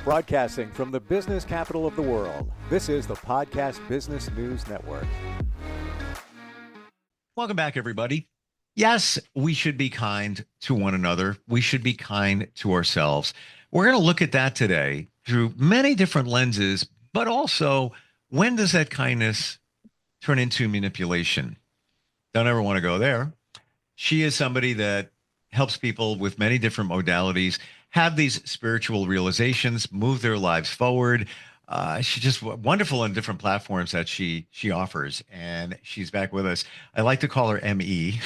Broadcasting from the business capital of the world, this is the Podcast Business News Network. Welcome back, everybody. Yes, we should be kind to one another. We should be kind to ourselves. We're going to look at that today through many different lenses, but also when does that kindness turn into manipulation? Don't ever want to go there. She is somebody that helps people with many different modalities have these spiritual realizations, move their lives forward. She's just wonderful on different platforms that she offers, and she's back with us. I like to call her ME,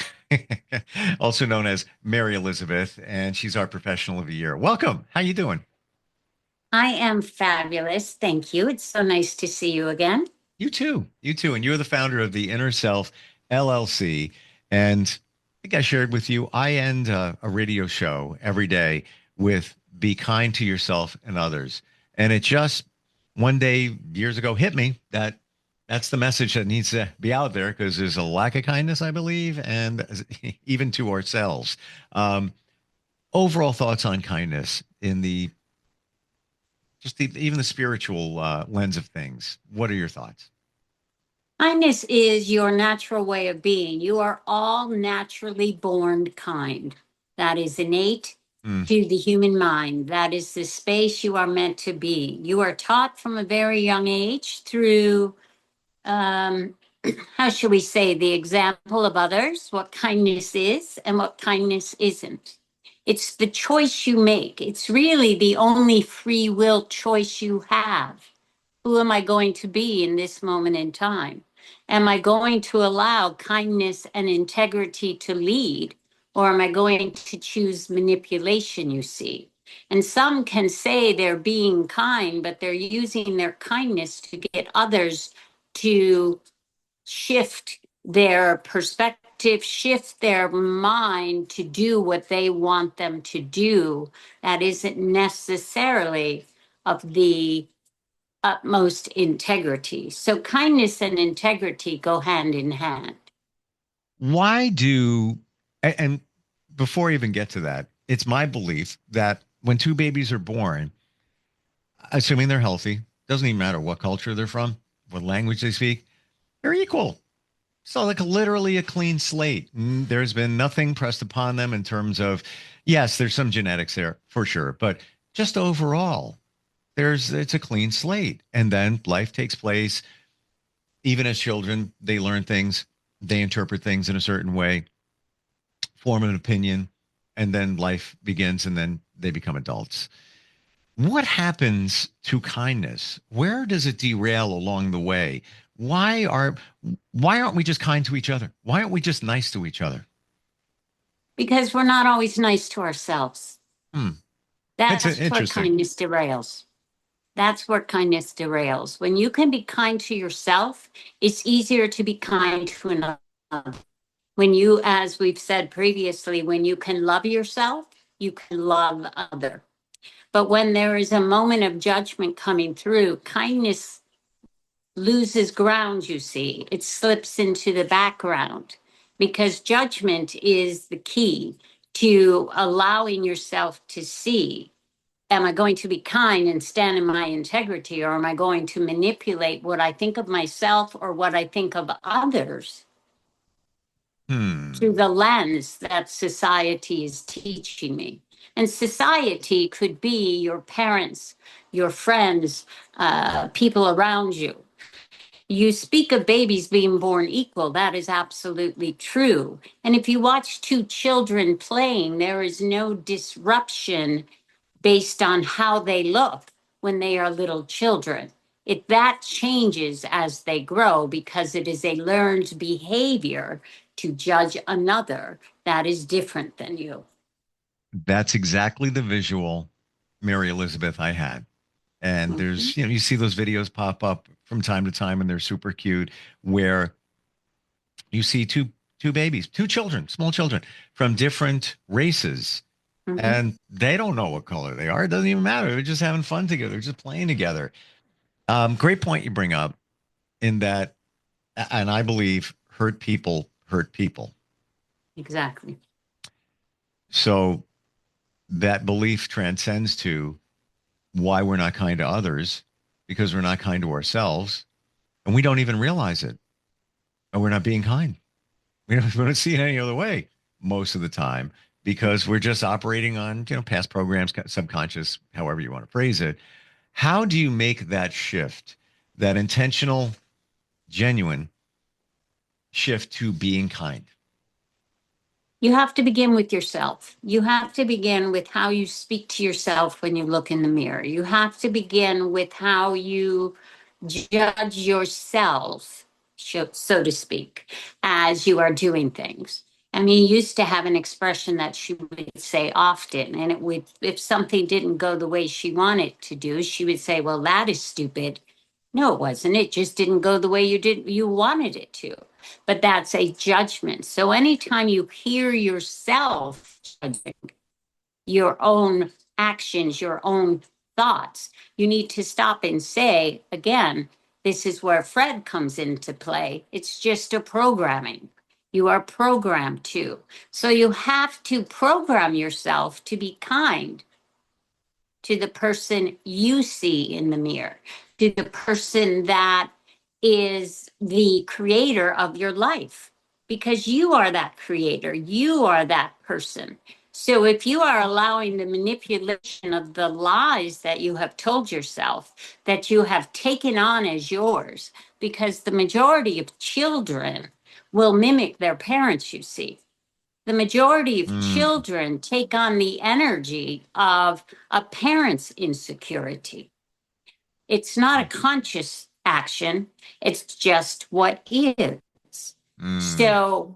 also known as MaryElizabeth, and she's our professional of the year. Welcome. How you doing? I am fabulous. Thank you. It's so nice to see you again. You too. You too. And you're the founder of the Inner Self LLC. And I think I shared with you, I end a radio show every day with be kind to yourself and others. And it just one day years ago hit me that that's the message that needs to be out there because there's a lack of kindness, I believe, and even to ourselves. Overall thoughts on kindness in the even the spiritual lens of things. What are your thoughts? Kindness is your natural way of being. You are all naturally born kind. That is innate to the human mind. That is the space you are meant to be. You are taught from a very young age through, how should we say, the example of others, what kindness is and what kindness isn't. It's the choice you make. It's really the only free will choice you have. Who am I going to be in this moment in time? Am I going to allow kindness and integrity to lead, or am I going to choose manipulation, you see? And some can say they're being kind, but they're using their kindness to get others to shift their perspective, shift their mind to do what they want them to do. That isn't necessarily of the utmost integrity. So kindness and integrity go hand in hand. Why do, and before I even get to that, it's my belief that when two babies are born, assuming they're healthy, doesn't even matter what culture they're from, what language they speak, they're equal. So like literally a clean slate. There's been nothing pressed upon them in terms of, yes, there's some genetics there for sure, but just overall, it's a clean slate. And then life takes place. Even as children, they learn things, they interpret things in a certain way, form an opinion, and then life begins and then they become adults. What happens to kindness? Where does it derail along the way? Why aren't we just kind to each other? Why aren't we just nice to each other? Because we're not always nice to ourselves. That's where kindness derails. That's where kindness derails. When you can be kind to yourself, it's easier to be kind to another. When you, as we've said previously, when you can love yourself, you can love other. But when there is a moment of judgment coming through, kindness loses ground, you see. It slips into the background because judgment is the key to allowing yourself to see, am I going to be kind and stand in my integrity, or am I going to manipulate what I think of myself or what I think of others through the lens that society is teaching me? And society could be your parents, your friends, people around you. You speak of babies being born equal. That is absolutely true. And if you watch two children playing, there is no disruption based on how they look when they are little children. That changes as they grow because it is a learned behavior to judge another that is different than you. That's exactly the visual, MaryElizabeth, I had. And there's, you see those videos pop up from time to time, and they're super cute, where you see two babies, two children, small children from different races, and they don't know what color they are. It doesn't even matter. They're just having fun together. They're just playing together. Great point you bring up in that, and I believe hurt people hurt people. Exactly. So that belief transcends to why we're not kind to others, because we're not kind to ourselves, and we don't even realize it, and we're not being kind. We don't see it any other way most of the time because we're just operating on, past programs, subconscious, however you want to phrase it. How do you make that shift, that intentional, genuine shift to being kind? You have to begin with yourself. You have to begin with how you speak to yourself when you look in the mirror. You have to begin with how you judge yourself, so to speak, as you are doing things. I mean, you used to have an expression that she would say often, and it would, if something didn't go the way she wanted to do, she would say, "Well, that is stupid." No, it wasn't. It just didn't go the way you wanted it to. But that's a judgment. So anytime you hear yourself judging your own actions, your own thoughts, you need to stop and say, again, this is where Fred comes into play. It's just a programming. You are programmed to. So you have to program yourself to be kind to the person you see in the mirror, to the person that is the creator of your life, because you are that creator, you are that person. So if you are allowing the manipulation of the lies that you have told yourself, that you have taken on as yours, because the majority of children will mimic their parents, you see. The majority of children take on the energy of a parent's insecurity. It's not a conscious action, it's just what is. So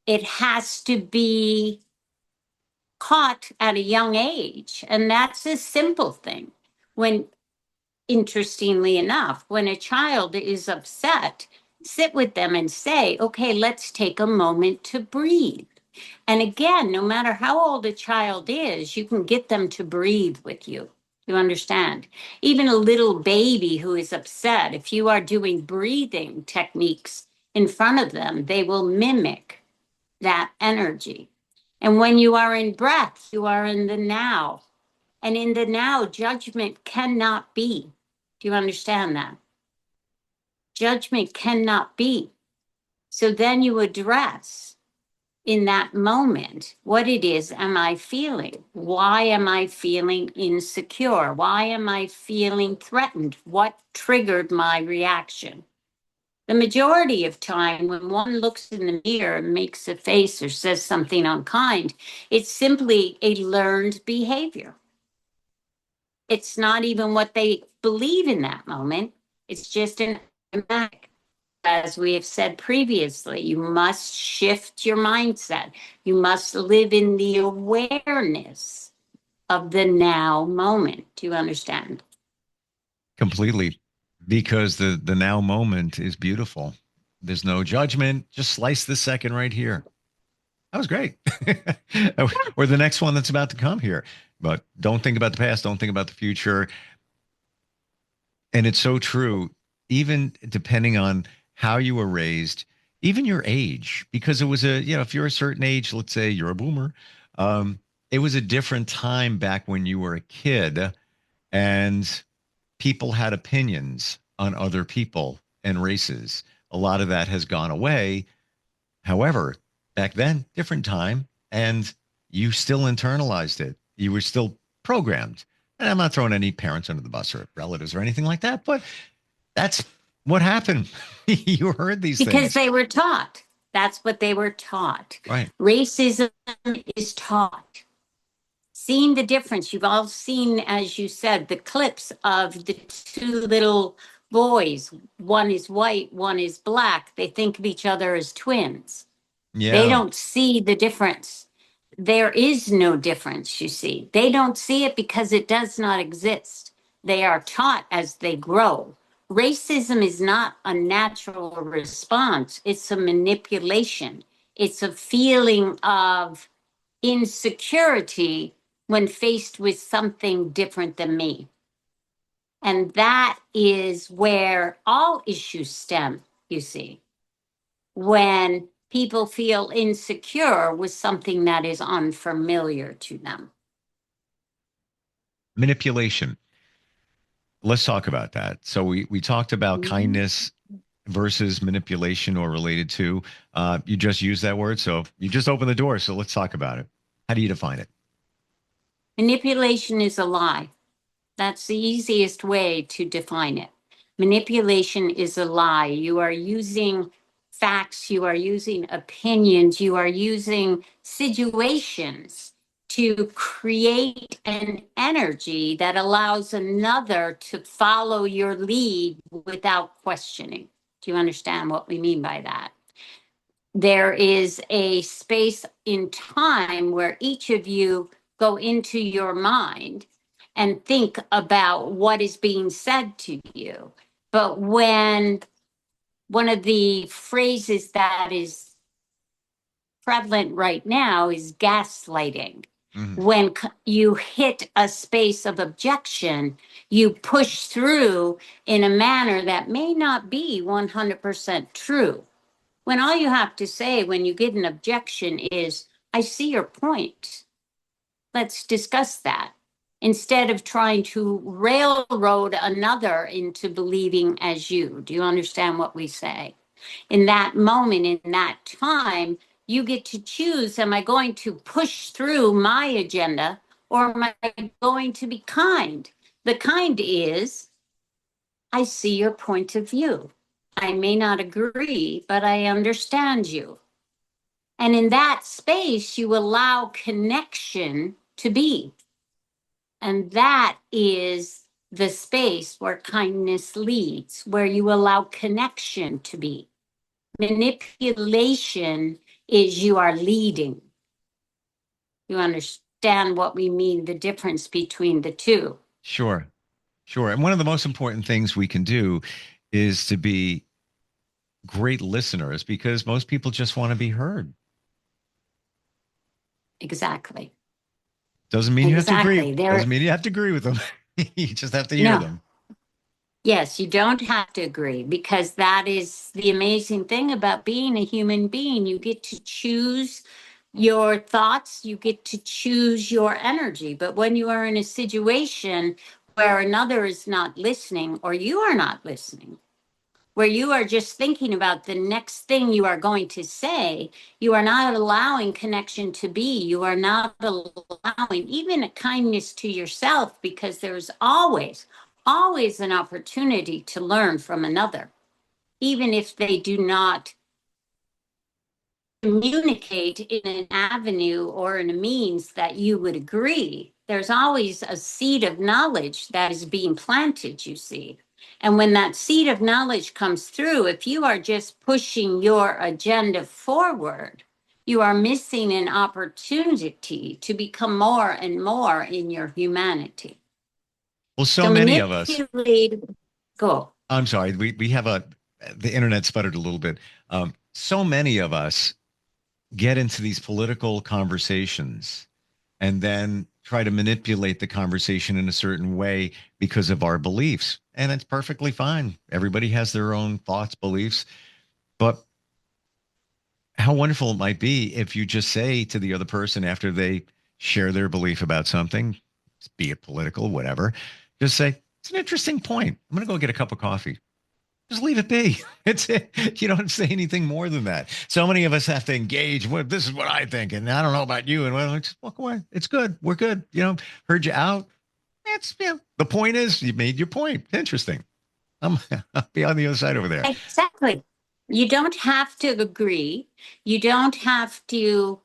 it has to be caught at a young age. And that's a simple thing. When, interestingly enough, when a child is upset, sit with them and say, okay, let's take a moment to breathe. And again, no matter how old a child is, you can get them to breathe with you. You understand? Even a little baby who is upset, if you are doing breathing techniques in front of them, they will mimic that energy. And when you are in breath, you are in the now. And in the now, judgment cannot be. Do you understand that? Judgment cannot be. So then you address in that moment what it is am I feeling? Why am I feeling insecure? Why am I feeling threatened? What triggered my reaction? The majority of time when one looks in the mirror and makes a face or says something unkind, it's simply a learned behavior. It's not even what they believe in that moment. It's just an automatic. As we have said previously, you must shift your mindset. You must live in the awareness of the now moment. Do you understand? Completely. Because the now moment is beautiful. There's no judgment. Just slice the second right here. That was great. Or the next one that's about to come here. But don't think about the past. Don't think about the future. And it's so true, even depending on how you were raised, even your age, because it was if you're a certain age, let's say you're a boomer, it was a different time back when you were a kid and people had opinions on other people and races. A lot of that has gone away. However, back then, different time, and you still internalized it. You were still programmed. And I'm not throwing any parents under the bus or relatives or anything like that, but that's what happened. You heard these things. Because they were taught. That's what they were taught. Right. Racism is taught. Seeing the difference, you've all seen, as you said, the clips of the two little boys. One is white, one is black. They think of each other as twins. Yeah. They don't see the difference. There is no difference, you see. They don't see it because it does not exist. They are taught as they grow. Racism is not a natural response. It's a manipulation. It's a feeling of insecurity when faced with something different than me. And that is where all issues stem, you see. When people feel insecure with something that is unfamiliar to them. Manipulation. let's talk about that. So we talked about Mhm. kindness versus manipulation or related to. You just used that word, so you just opened the door. So let's talk about it. How do you define it? Manipulation is a lie. That's the easiest way to define it. Manipulation is a lie. You are using facts, you are using opinions, you are using situations to create an energy that allows another to follow your lead without questioning. Do you understand what we mean by that? There is a space in time where each of you go into your mind and think about what is being said to you. But when one of the phrases that is prevalent right now is gaslighting. Mhm. When you hit a space of objection, you push through in a manner that may not be 100% true. When all you have to say when you get an objection is, I see your point. Let's discuss that. Instead of trying to railroad another into believing as you. Do you understand what we say? In that moment, in that time, you get to choose, am I going to push through my agenda or am I going to be kind? The kind is, I see your point of view. I may not agree, but I understand you. And in that space, you allow connection to be. And that is the space where kindness leads, where you allow connection to be. Manipulation is you are leading. You understand what we mean, the difference between the two. Sure, sure. And one of the most important things we can do is to be great listeners because most people just want to be heard. Exactly. Doesn't mean you have to agree. Exactly. Doesn't mean you have to agree with them. You just have to hear No, them. yes, you don't have to agree because that is the amazing thing about being a human being. You get to choose your thoughts, you get to choose your energy. But when you are in a situation where another is not listening or you are not listening, where you are just thinking about the next thing you are going to say, you are not allowing connection to be. You are not allowing even a kindness to yourself because there's always an opportunity to learn from another, even if they do not communicate in an avenue or in a means that you would agree. There's always a seed of knowledge that is being planted, you see. And when that seed of knowledge comes through, if you are just pushing your agenda forward, you are missing an opportunity to become more and more in your humanity. Well, so So many of us, manipulate, go. I'm sorry, we have the internet sputtered a little bit. So many of us get into these political conversations and then try to manipulate the conversation in a certain way because of our beliefs. And it's perfectly fine. Everybody has their own thoughts, beliefs. But how wonderful it might be if you just say to the other person after they share their belief about something, be it political, whatever, just say, it's an interesting point. I'm going to go get a cup of coffee. Just leave it be. It's it. You don't say anything more than that. So many of us have to engage. Well, this is what I think, and I don't know about you. And well, just walk away. It's good. We're good. Heard you out. That's The point is, you made your point. Interesting. I'll be on the other side over there. Exactly. You don't have to agree. You don't have to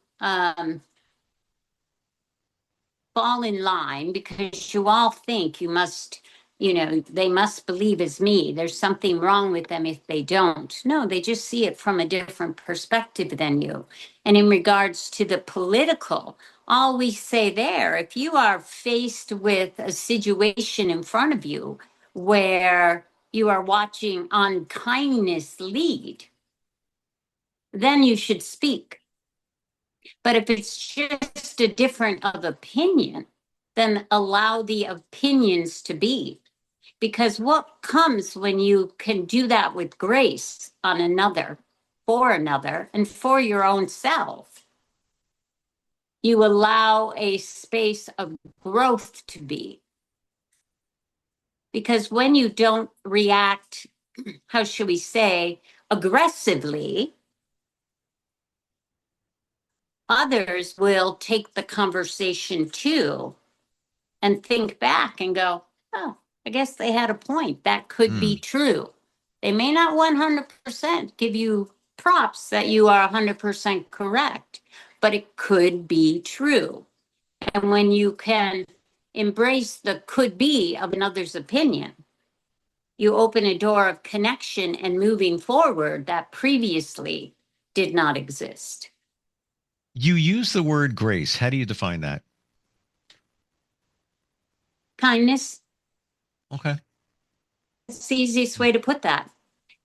fall in line because you all think you must, they must believe as me. There's something wrong with them if they don't. No, they just see it from a different perspective than you. And in regards to the political, all we say there, if you are faced with a situation in front of you where you are watching unkindness lead, then you should speak. But if it's just a difference of opinion, then allow the opinions to be. Because what comes when you can do that with grace on another, for another, and for your own self? You allow a space of growth to be. Because when you don't react, how should we say, aggressively, others will take the conversation too and think back and go, oh, I guess they had a point. That could be true. They may not 100% give you props that you are 100% correct, but it could be true. And when you can embrace the could be of another's opinion, you open a door of connection and moving forward that previously did not exist. You use the word grace. How do you define that? Kindness. Okay. That's the easiest way to put that.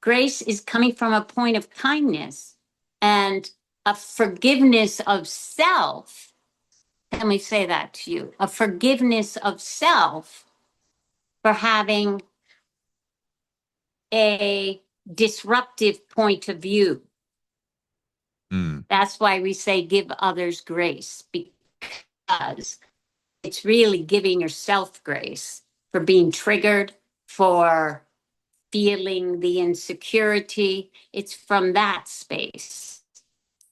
Grace is coming from a point of kindness and a forgiveness of self. Let me say that to you. A forgiveness of self for having a disruptive point of view. That's why we say give others grace, because it's really giving yourself grace for being triggered, for feeling the insecurity. It's from that space.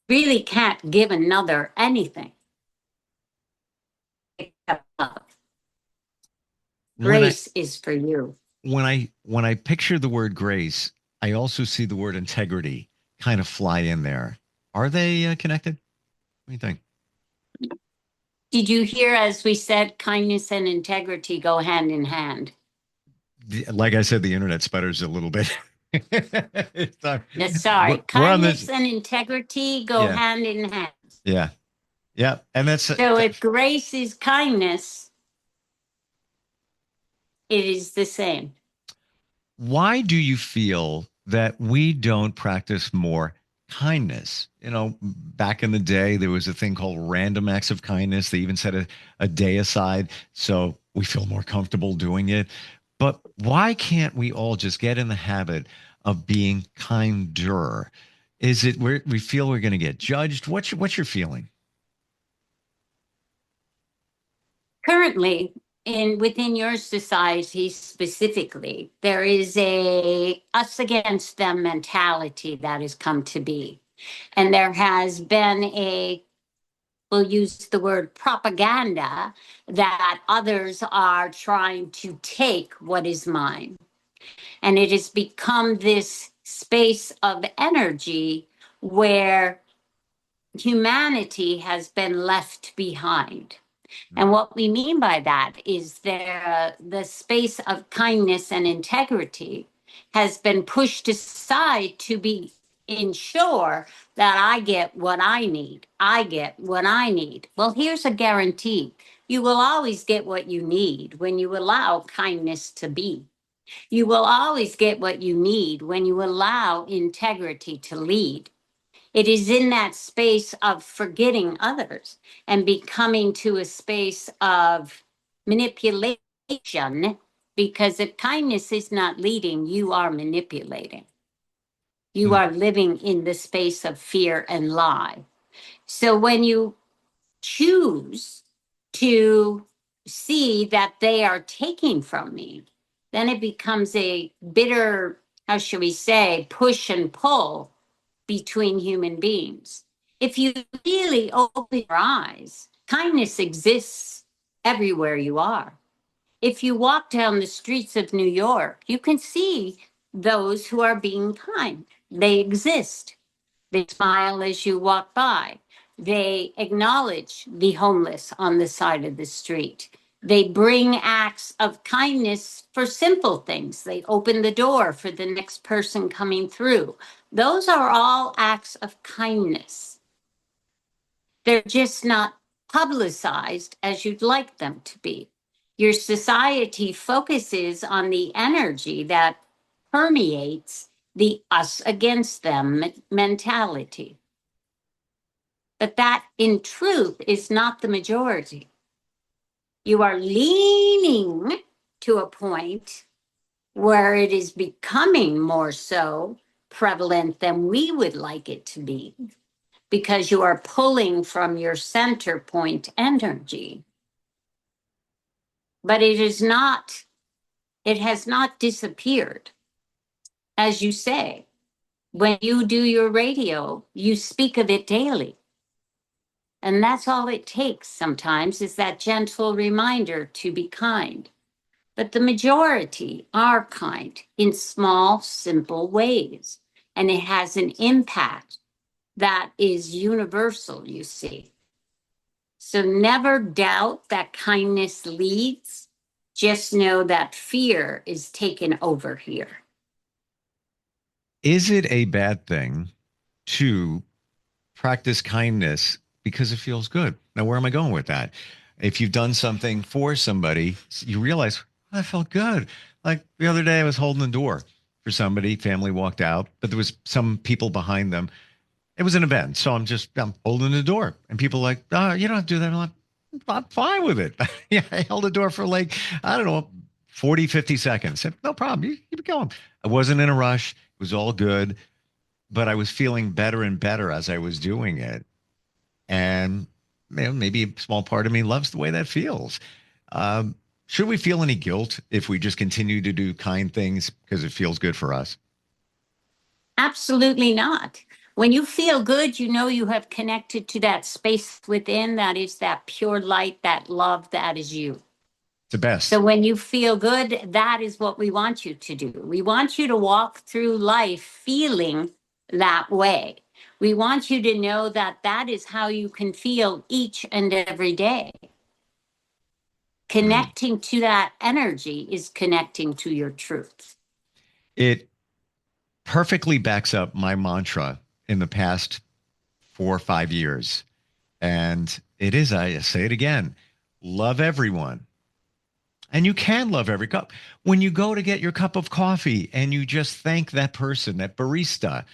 Really can't give another anything except love. Grace is for you. When I picture the word grace, I also see the word integrity kind of fly in there. Are they connected? What do you think? Did you hear, as we said, kindness and integrity go hand in hand? Like I said, the internet sputters a little bit. Sorry, kindness and integrity go hand in hand. Yeah. Yeah. And that's so if grace is kindness, it is the same. Why do you feel that we don't practice more kindness? You know, back in the day, there was a thing called random acts of kindness. They even set a day aside so we feel more comfortable doing it. But why can't we all just get in the habit of being kinder? Is it where we feel we're going to get judged? What's your feeling? Currently, within your society specifically, there is a us against them mentality that has come to be. And there has been we'll use the word propaganda, that others are trying to take what is mine. And it has become this space of energy where humanity has been left behind. And what we mean by that is the space of kindness and integrity has been pushed aside to ensure that I get what I need. I get what I need. Well, here's a guarantee. You will always get what you need when you allow kindness to be. You will always get what you need when you allow integrity to lead. It is in that space of forgetting others and becoming to a space of manipulation, because if kindness is not leading, you are manipulating. You are living in the space of fear and lie. So when you choose to see that they are taking from me, then it becomes a bitter, how should we say, push and pull between human beings. If you really open your eyes, kindness exists everywhere you are. If you walk down the streets of New York, you can see those who are being kind. They exist. They smile as you walk by. They acknowledge the homeless on the side of the street. They bring acts of kindness for simple things. They open the door for the next person coming through. Those are all acts of kindness. They're just not publicized as you'd like them to be. Your society focuses on the energy that permeates the us against them mentality. But that, in truth, is not the majority. You are leaning to a point where it is becoming more so prevalent than we would like it to be, because you are pulling from your center point energy. But it is not It has not disappeared. As you say, when you do your radio, you speak of it daily. And that's all it takes sometimes, is that gentle reminder to be kind. But the majority are kind in small, simple ways. And it has an impact that is universal, you see. So never doubt that kindness leads. Just know that fear is taken over here. Is it a bad thing to practice kindness because it feels good? Now, where am I going with that? If you've done something for somebody, you realize, oh, that felt good. Like the other day, I was holding the door for somebody, family walked out, but there was some people behind them. It was an event. So I'm holding the door and people are like, oh, you don't have to do that. I'm fine with it. Yeah, I held the door for like, I don't know, 40, 50 seconds. Said, no problem. You keep going. I wasn't in a rush. It was all good, but I was feeling better and better as I was doing it. And maybe a small part of me loves the way that feels. Should we feel any guilt if we just continue to do kind things because it feels good for us? Absolutely not. When you feel good, you know you have connected to that space within that is that pure light, that love, that is you. The best. So when you feel good, that is what we want you to do. We want you to walk through life feeling that way. We want you to know that that is how you can feel each and every day. Connecting to that energy is connecting to your truth. It perfectly backs up my mantra in the past 4 or 5 years. And it is, I say it again, love everyone. And you can love every cup. When you go to get your cup of coffee and you just thank that person, that barista,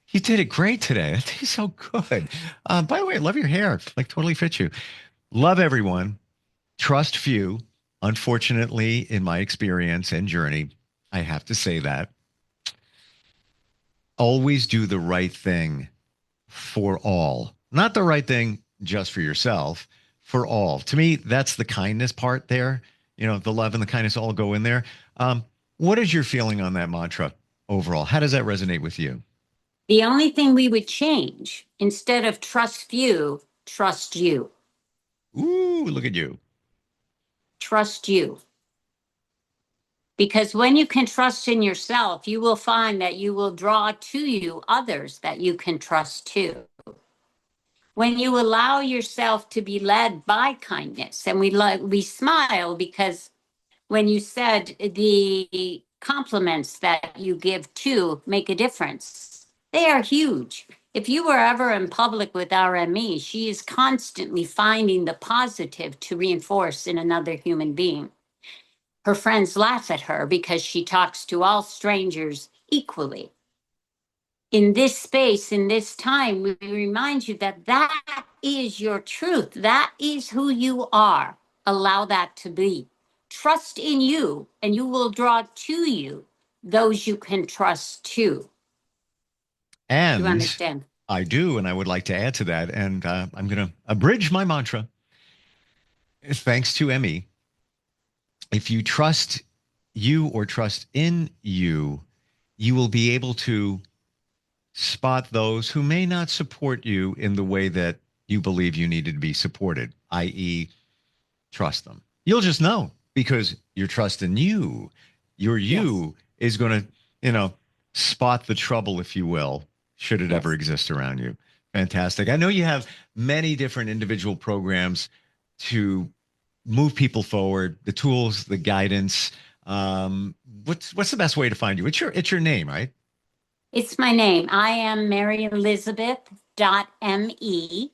you did it great today. That tastes so good. By the way, I love your hair. Like totally fits you. Love everyone. Trust few. Unfortunately, in my experience and journey, I have to say that. Always do the right thing for all. Not the right thing just for yourself, for all. To me, that's the kindness part there. You know, the love and the kindness all go in there. What is your feeling on that mantra overall? How does that resonate with you? The only thing we would change, instead of trust few, trust you. Ooh, look at you. Trust you. Because when you can trust in yourself, you will find that you will draw to you others that you can trust too. When you allow yourself to be led by kindness, and we smile because when you said the compliments that you give to make a difference, they are huge. If you were ever in public with our ME, she is constantly finding the positive to reinforce in another human being. Her friends laugh at her because she talks to all strangers equally. In this space, in this time, we remind you that that is your truth. That is who you are. Allow that to be. Trust in you, and you will draw to you those you can trust too. Do you And understand? I do. And I would like to add to that. And I'm going to abridge my mantra. Thanks to Emmy. If you trust you or trust in you, you will be able to spot those who may not support you in the way that you believe you needed to be supported, i.e., trust them. You'll just know because your trust in you, your you is going to, spot the trouble, if you will, should it ever exist around you. Fantastic. I know you have many different individual programs to move people forward, the tools, the guidance. What's the best way to find you? It's your name, right? It's my name. I am MaryElizabeth.me.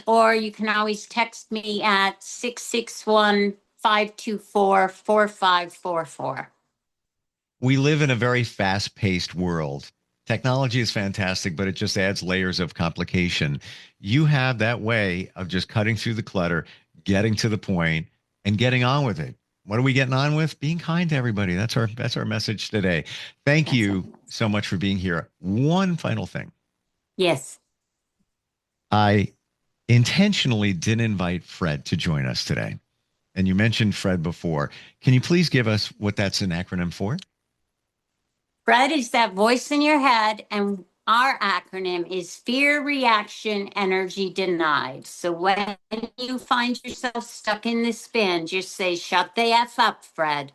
Or you can always text me at 661-524-4544. We live in a very fast-paced world. Technology is fantastic, but it just adds layers of complication. You have that way of just cutting through the clutter, getting to the point, and getting on with it. What are we getting on with? Being kind to everybody. That's our message today. Thank you so much for being here. One final thing. Yes. I intentionally didn't invite Fred to join us today. And you mentioned Fred before. Can you please give us what that's an acronym for? Fred is that voice in your head, and our acronym is Fear, Reaction, Energy Denied. So when you find yourself stuck in this spin, just say, shut the F up, Fred.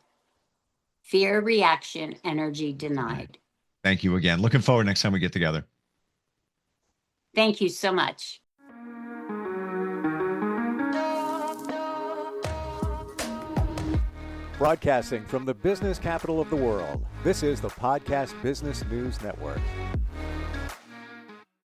Fear, Reaction, Energy Denied. Thank you again. Looking forward next time we get together. Thank you so much. Broadcasting from the business capital of the world, this is the Podcast Business News Network.